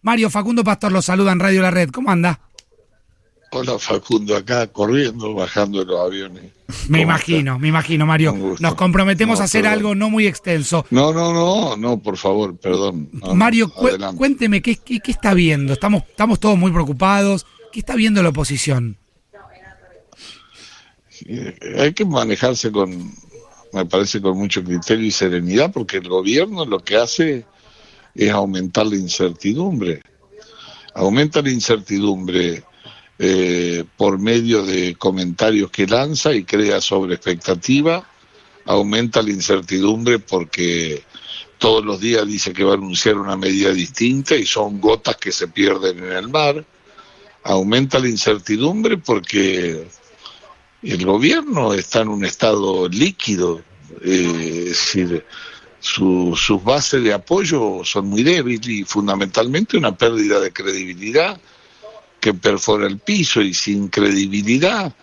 Mario, Facundo Pastor lo saluda en Radio La Red. ¿Cómo anda? Hola Facundo, acá corriendo, bajando de los aviones. Me imagino, Mario. Nos comprometemos a hacer algo no muy extenso. No, por favor, perdón. Mario, cuénteme, ¿qué está viendo? Estamos todos muy preocupados. ¿Qué está viendo la oposición? Hay que manejarse me parece, con mucho criterio y serenidad, porque el gobierno lo que hace es aumentar la incertidumbre. Aumenta la incertidumbre por medio de comentarios que lanza y crea sobreexpectativa. Aumenta la incertidumbre porque todos los días dice que va a anunciar una medida distinta y son gotas que se pierden en el mar. Aumenta la incertidumbre porque el gobierno está en un estado líquido, es decir, sus bases de apoyo son muy débiles y fundamentalmente una pérdida de credibilidad que perfora el piso, y sin credibilidad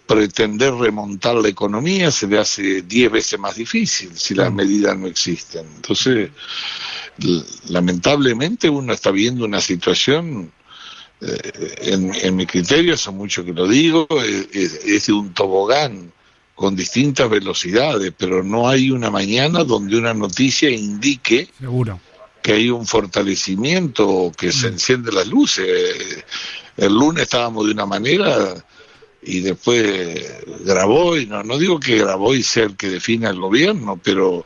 pretender remontar la economía se le hace 10 veces más difícil si las medidas no existen. Entonces, lamentablemente uno está viendo una situación, en mi criterio, hace mucho que lo digo, es de un tobogán con distintas velocidades, pero no hay una mañana donde una noticia indique seguro que hay un fortalecimiento, que se encienden las luces. El lunes estábamos de una manera y después Grabois, no digo que Grabois sea el que defina el gobierno, pero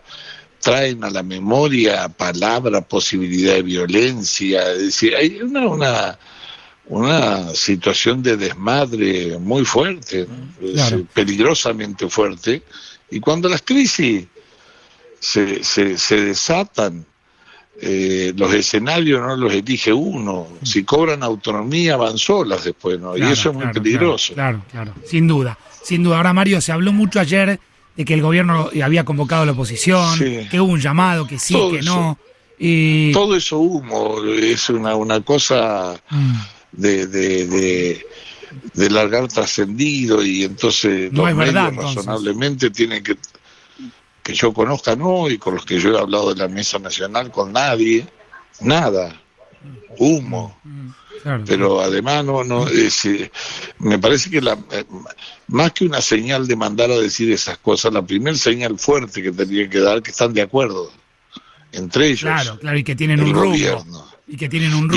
traen a la memoria palabras, posibilidad de violencia, es decir, hay una situación de desmadre muy fuerte, claro, peligrosamente fuerte, y cuando las crisis se desatan, los escenarios no los elige uno, si cobran autonomía van solas después, ¿no? Claro, y eso es muy peligroso. Claro, sin duda. Ahora, Mario, se habló mucho ayer de que el gobierno había convocado a la oposición, sí, que hubo un llamado, que sí, todo que eso, no. Todo eso humo, es una cosa de largar trascendido, y entonces no los es medios verdad, razonablemente tienen que yo conozca, no, y con los que yo he hablado de la mesa nacional, con nadie, nada, humo. Claro, pero además me parece que más que una señal de mandar a decir esas cosas, la primera señal fuerte que tendrían que dar, que están de acuerdo entre ellos. Claro, y que tienen un rumbo. Gobierno. Y que tienen un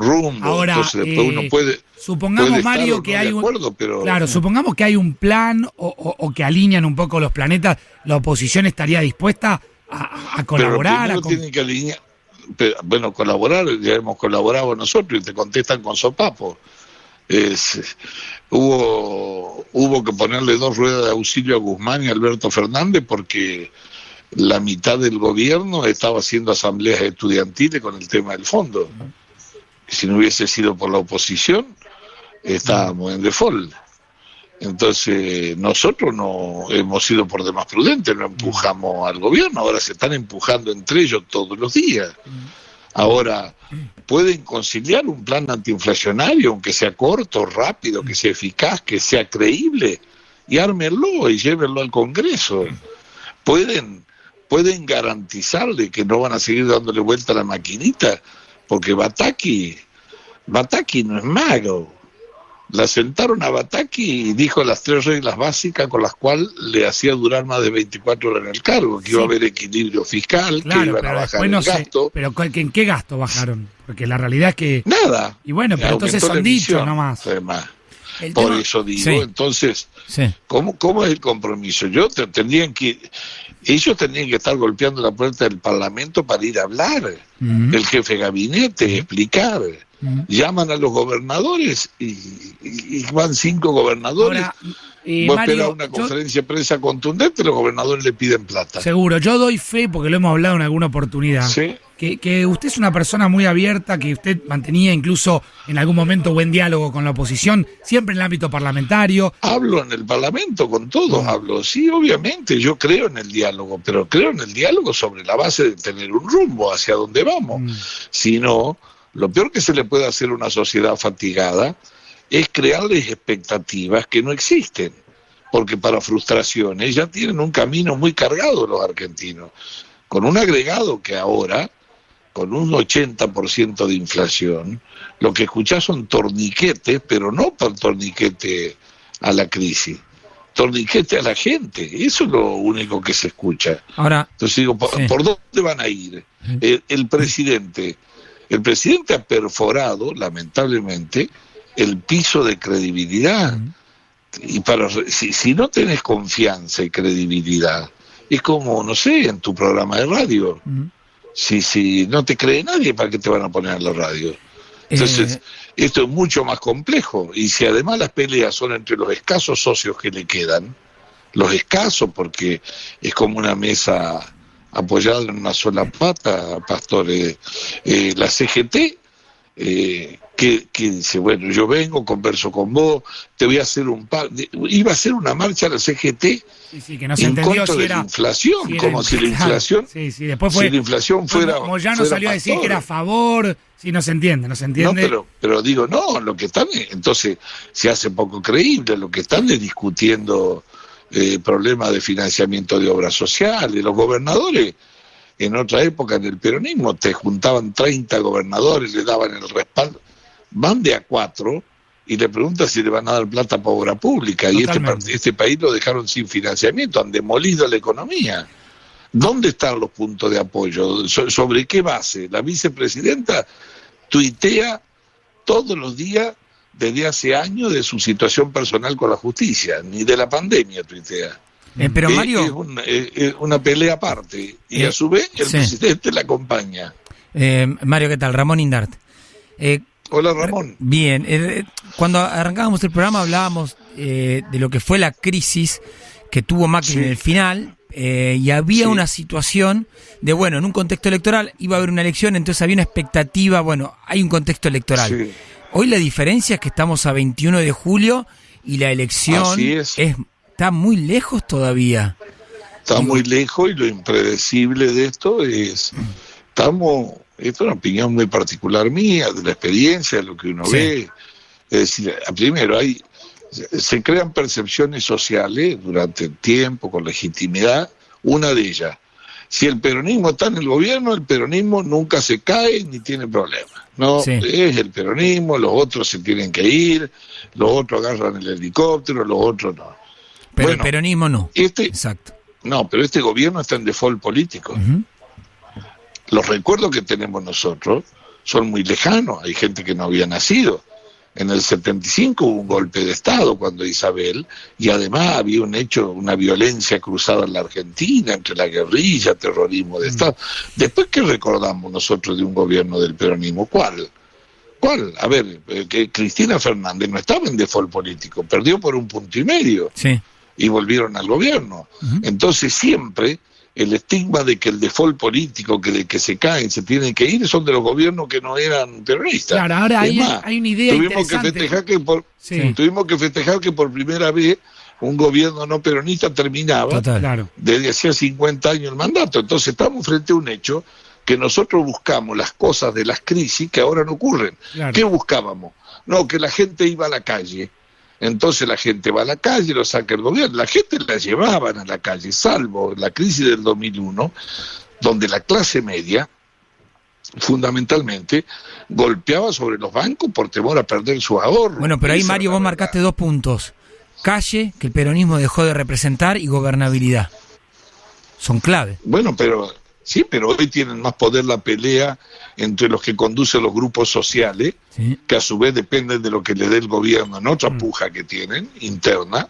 rumbo. Ahora, entonces después uno supongamos, Mario, que hay supongamos que hay un plan o que alinean un poco los planetas, la oposición estaría dispuesta a colaborar. Pero tienen que alinear, colaborar, ya hemos colaborado nosotros y te contestan con sopapo. Hubo que ponerle 2 ruedas de auxilio a Guzmán y a Alberto Fernández porque la mitad del gobierno estaba haciendo asambleas estudiantiles con el tema del fondo. Si no hubiese sido por la oposición, estábamos en default. Entonces, nosotros no hemos sido por demás prudentes, no empujamos al gobierno, ahora se están empujando entre ellos todos los días. Ahora, pueden conciliar un plan antiinflacionario, aunque sea corto, rápido, que sea eficaz, que sea creíble, y ármenlo y llévenlo al Congreso. Pueden garantizarle que no van a seguir dándole vuelta a la maquinita, porque Bataki no es mago. La sentaron a Bataki y dijo las 3 reglas básicas con las cuales le hacía durar más de 24 horas en el cargo, que iba a haber equilibrio fiscal, que iban a bajar el gasto. Pero ¿en qué gasto bajaron? Porque la realidad es que... Nada. Y bueno, pero entonces han dicho nomás. Además. Por eso digo, entonces, ¿cómo es el compromiso? Ellos tendrían que estar golpeando la puerta del Parlamento para ir a hablar, el jefe de gabinete, explicar. Llaman a los gobernadores y van 5 gobernadores. Ahora, vos esperás una conferencia de prensa contundente, los gobernadores le piden plata. Seguro, yo doy fe, porque lo hemos hablado en alguna oportunidad, ¿sí? que usted es una persona muy abierta, que usted mantenía incluso en algún momento buen diálogo con la oposición, siempre en el ámbito parlamentario. Hablo en el Parlamento, con todos hablo. Sí, obviamente, yo creo en el diálogo, pero creo en el diálogo sobre la base de tener un rumbo hacia dónde vamos. Si no, lo peor que se le puede hacer a una sociedad fatigada es crearles expectativas que no existen, porque para frustraciones ya tienen un camino muy cargado los argentinos, con un agregado que ahora con un 80% de inflación, lo que escuchás son torniquetes, pero no por torniquete a la crisis, torniquete a la gente. Eso es lo único que se escucha. Ahora, entonces digo, ¿por dónde van a ir? El presidente ha perforado, lamentablemente, el piso de credibilidad. Y si no tenés confianza y credibilidad, es como, no sé, en tu programa de radio. Si no te cree nadie, ¿para qué te van a poner en la radio? Entonces, esto es mucho más complejo. Y si además las peleas son entre los escasos socios que le quedan, los escasos, porque es como una mesa apoyada en una sola pata, Pastore, la CGT, que dice, bueno, yo vengo, converso con vos, te voy a hacer iba a hacer una marcha a la CGT que no se en contra de la inflación, como si la inflación, después fue, si la inflación fuera... Moyano salió a decir que era a favor, no se entiende. No, pero digo, no, lo que están, entonces se hace poco creíble, lo que están es discutiendo problemas de financiamiento de obras sociales. Los gobernadores, en otra época en el peronismo, te juntaban 30 gobernadores, le daban el respaldo, van de a 4 y le preguntan si le van a dar plata para obra pública. Totalmente. Y este país lo dejaron sin financiamiento, han demolido la economía. ¿Dónde están los puntos de apoyo? ¿Sobre qué base? La vicepresidenta tuitea todos los días desde hace años de su situación personal con la justicia, ni de la pandemia tuitea. Pero Mario, es una pelea aparte, y a su vez el presidente la acompaña. Mario, ¿qué tal? Ramón Indart. Hola, Ramón. Bien, cuando arrancábamos el programa hablábamos de lo que fue la crisis que tuvo Macri en el final, y había una situación de, bueno, en un contexto electoral iba a haber una elección, entonces había una expectativa, bueno, hay un contexto electoral. Sí. Hoy la diferencia es que estamos a 21 de julio y la elección está muy lejos todavía. Está muy lejos, y lo impredecible de esto es, esto es una opinión muy particular mía, de la experiencia, de lo que uno ve. Es decir, primero se crean percepciones sociales durante el tiempo, con legitimidad. Una de ellas, si el peronismo está en el gobierno, el peronismo nunca se cae ni tiene problemas. No, es el peronismo, los otros se tienen que ir, los otros agarran el helicóptero, los otros no. Pero el peronismo no. Exacto. No, pero este gobierno está en default político. Los recuerdos que tenemos nosotros son muy lejanos. Hay gente que no había nacido. En el 75 hubo un golpe de Estado cuando Isabel, y además había una violencia cruzada en la Argentina, entre la guerrilla, terrorismo de Estado. Después, ¿qué recordamos nosotros de un gobierno del peronismo? ¿Cuál? A ver, que Cristina Fernández no estaba en default político, perdió por 1,5 puntos y volvieron al gobierno. Entonces siempre el estigma de que el default político, de que se caen, se tienen que ir, son de los gobiernos que no eran peronistas. Claro, ahora hay una idea interesante. Tuvimos que festejar que por primera vez un gobierno no peronista terminaba desde hacía 50 años el mandato. Entonces estamos frente a un hecho que nosotros buscamos las cosas de las crisis que ahora no ocurren. ¿Qué buscábamos? No, que la gente iba a la calle. Entonces la gente va a la calle, lo saca el gobierno. La gente la llevaban a la calle, salvo la crisis del 2001, donde la clase media, fundamentalmente, golpeaba sobre los bancos por temor a perder su ahorro. Bueno, pero ahí, Mario, vos marcaste 2 puntos. Calle, que el peronismo dejó de representar, y gobernabilidad. Son clave. Bueno, pero hoy tienen más poder la pelea entre los que conducen los grupos sociales, que a su vez dependen de lo que le dé el gobierno en otra puja que tienen, interna,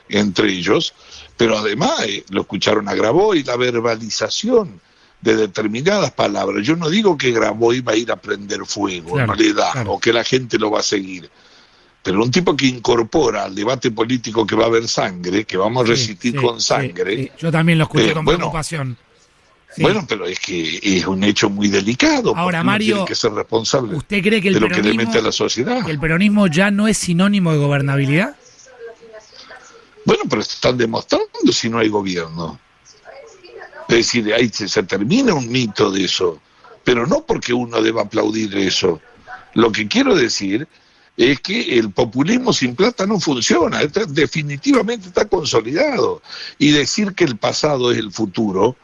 entre ellos, pero además lo escucharon a Grabois, la verbalización de determinadas palabras. Yo no digo que Grabois va a ir a prender fuego, no le da, o que la gente lo va a seguir, pero un tipo que incorpora al debate político que va a haber sangre, que vamos a resistir con sangre. Yo también lo escuché con preocupación. Bueno, pero es que es un hecho muy delicado. Ahora, Mario, tiene que ser responsable. ¿Usted cree que de lo que le mete a la sociedad? ¿Que el peronismo ya no es sinónimo de gobernabilidad? Bueno, pero están demostrando si no hay gobierno. Es decir, ahí se termina un mito de eso, pero no porque uno deba aplaudir eso. Lo que quiero decir es que el populismo sin plata no funciona, definitivamente está consolidado. Y decir que el pasado es el futuro,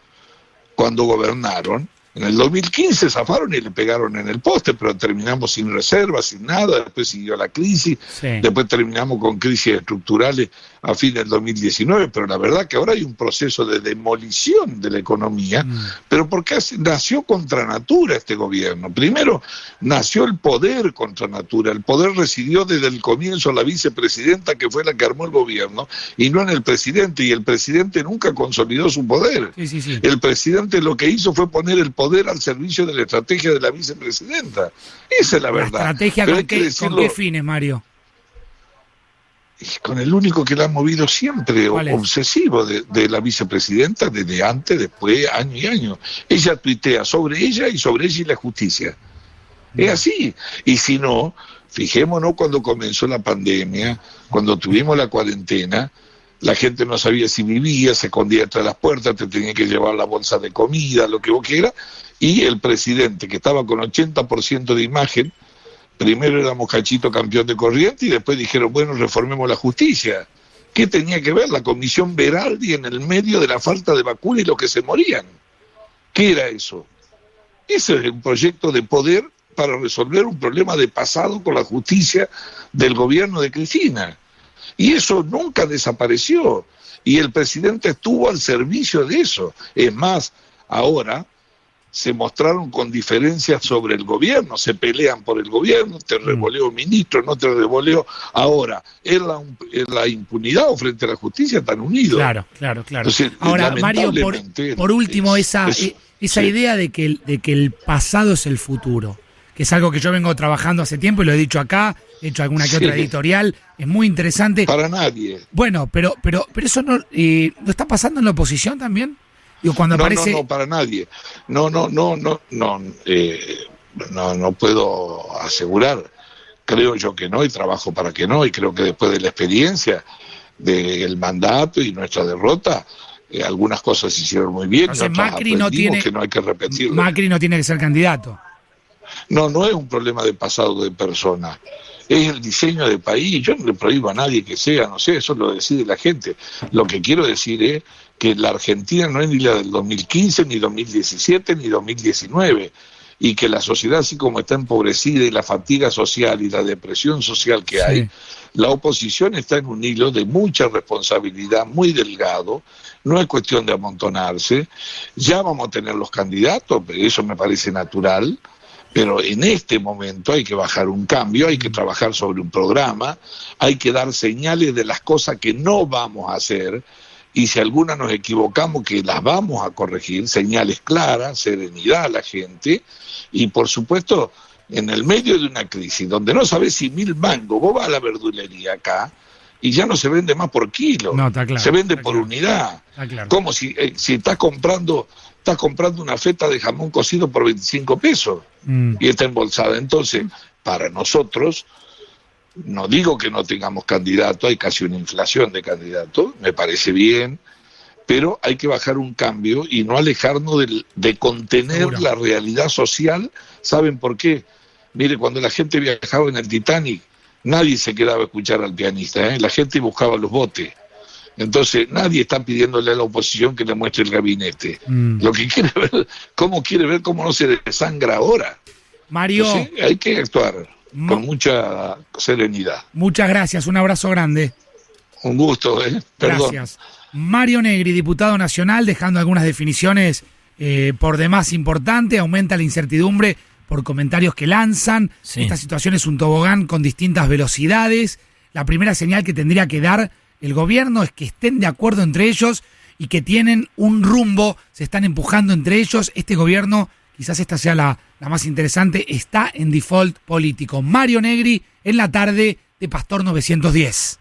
cuando gobernaron, En el 2015 zafaron y le pegaron en el poste, pero terminamos sin reservas, sin nada, después siguió la crisis, después terminamos con crisis estructurales a fin del 2019, pero la verdad que ahora hay un proceso de demolición de la economía, pero porque nació contra natura este gobierno. Primero nació el poder contra natura, el poder residió desde el comienzo en la vicepresidenta, que fue la que armó el gobierno, y no en el presidente, y el presidente nunca consolidó su poder. Sí. El presidente lo que hizo fue poner el poder al servicio de la estrategia de la vicepresidenta. Esa es la verdad. ¿La estrategia con qué fines, Mario? Con el único que la ha movido siempre, obsesivo, de la vicepresidenta, desde antes, después, año y año. Ella tuitea sobre ella y la justicia. Es así. Y si no, fijémonos cuando comenzó la pandemia, cuando tuvimos la cuarentena, la gente no sabía si vivía, se escondía detrás de las puertas, te tenía que llevar la bolsa de comida, lo que vos quieras, y el presidente, que estaba con 80% de imagen, primero era Mojachito campeón de corriente, y después dijeron, bueno, reformemos la justicia. ¿Qué tenía que ver la comisión Beraldi en el medio de la falta de vacuna y los que se morían? ¿Qué era eso? Ese es un proyecto de poder para resolver un problema de pasado con la justicia del gobierno de Cristina. Y eso nunca desapareció. Y el presidente estuvo al servicio de eso. Es más, ahora se mostraron con diferencias sobre el gobierno, se pelean por el gobierno, te revoleo ministro, no te revoleo. Ahora, en la impunidad o frente a la justicia están unidos. Claro. Entonces, ahora, Mario, por último, esa idea de que el pasado es el futuro, que es algo que yo vengo trabajando hace tiempo y lo he dicho acá, he hecho alguna que otra editorial, es muy interesante. Para nadie. Bueno, pero eso no está pasando en la oposición también. Digo, cuando aparece... No, para nadie. No puedo asegurar. Creo yo que no, y trabajo para que no, y creo que después de la experiencia del mandato y nuestra derrota, algunas cosas se hicieron muy bien. Entonces, Macri no tiene que no hay que repetirlo. Macri no tiene que ser candidato. No es un problema de pasado de persona. Es el diseño de país. Yo no le prohíbo a nadie que sea, no sé, eso lo decide la gente. Lo que quiero decir es que la Argentina no es ni la del 2015, ni 2017, ni 2019, y que la sociedad, así como está empobrecida, y la fatiga social y la depresión social que hay, la oposición está en un hilo de mucha responsabilidad, muy delgado. No es cuestión de amontonarse. Ya vamos a tener los candidatos, eso me parece natural. Pero en este momento hay que bajar un cambio, hay que trabajar sobre un programa, hay que dar señales de las cosas que no vamos a hacer, y si alguna nos equivocamos, que las vamos a corregir, señales claras, serenidad a la gente, y por supuesto, en el medio de una crisis, donde no sabes si 1.000 mangos, vos vas a la verdulería acá, y ya no se vende más por kilo, se vende por unidad. Como si estás comprando una feta de jamón cocido por 25 pesos y está embolsada. Entonces, para nosotros, no digo que no tengamos candidato, hay casi una inflación de candidatos, me parece bien, pero hay que bajar un cambio y no alejarnos de contener la realidad social. ¿Saben por qué? Mire, cuando la gente viajaba en el Titanic, nadie se quedaba a escuchar al pianista, la gente buscaba los botes. Entonces, nadie está pidiéndole a la oposición que le muestre el gabinete. Lo que quiere ver, cómo no se desangra ahora. Mario. Entonces, hay que actuar con mucha serenidad. Muchas gracias, un abrazo grande. Un gusto, Perdón. Gracias. Mario Negri, diputado nacional, dejando algunas definiciones por demás importantes. Aumenta la incertidumbre por comentarios que lanzan. Esta situación es un tobogán con distintas velocidades. La primera señal que tendría que dar el gobierno es que estén de acuerdo entre ellos y que tienen un rumbo, se están empujando entre ellos. Este gobierno, quizás esta sea la más interesante, está en default político. Mario Negri en la tarde de Pastor 910.